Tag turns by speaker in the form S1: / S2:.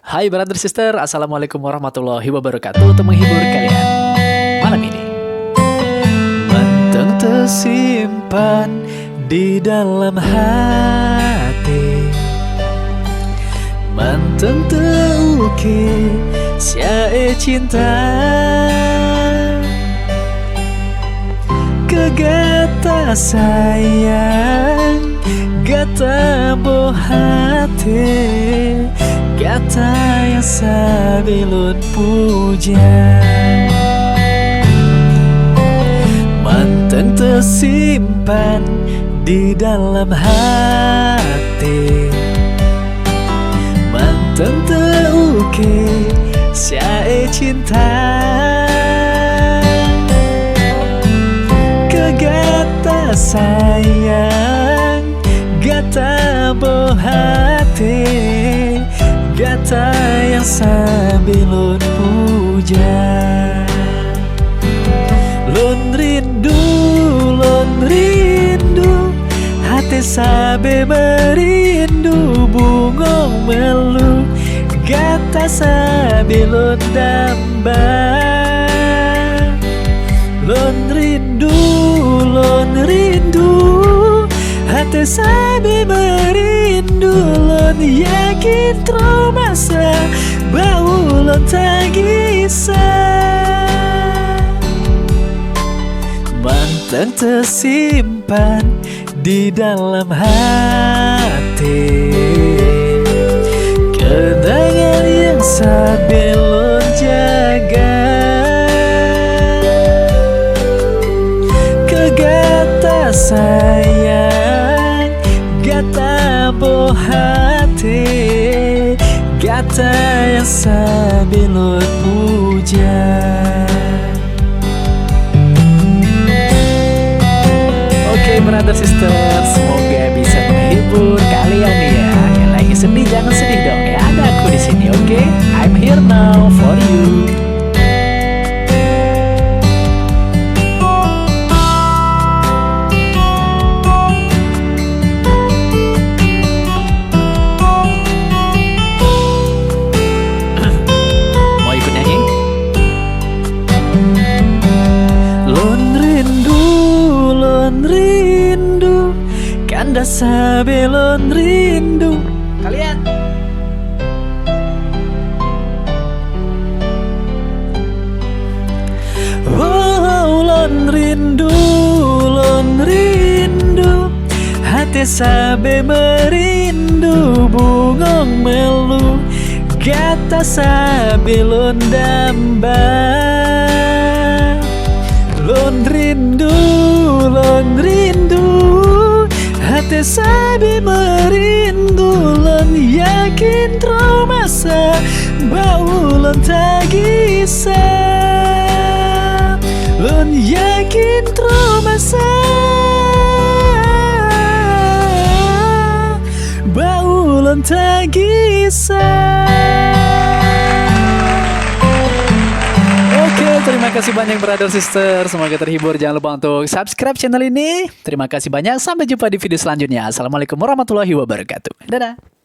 S1: Hai brother sister, assalamualaikum warahmatullahi wabarakatuh. Untuk menghibur kalian malam ini, mantan tersimpan di dalam hati, mantan terukir syair cinta, kegata sayang, gata boh hati, kata yang sabilun puja, mantan tersimpan di dalam hati, mantan terukir syair cinta, kegata sayang, gata boh hati, gata yang sabilun puja. Lun rindu, hati sabe merindu, bungong melu, gata sabilun damba. Lun rindu, hati sabe merindu, lon yakin termasa bau lon tagisah, mantan tersimpan di dalam hati, kenangan yang sabe lon jaga, kegata sayang, gata boh hati, gata yang sabilun puja. Oke brother sister, semoga bisa menghibur kalian ya. Yang lagi sedih jangan sedih dong ya, ada aku di sini. Oke, I'm here now for you. Kanda sabe lon rindu. Kalian oh, lon rindu, hati sabe merindu, bungong melu, gata sabe lon damba. Lon rindu, hati sabi merindu, lon yakin termasa bau lon tagisah, lon yakin termasa bau lon tagisah. Terima kasih banyak brother sister, semoga terhibur. Jangan lupa untuk subscribe channel ini. Terima kasih banyak, sampai jumpa di video selanjutnya. Assalamualaikum warahmatullahi wabarakatuh. Dadah.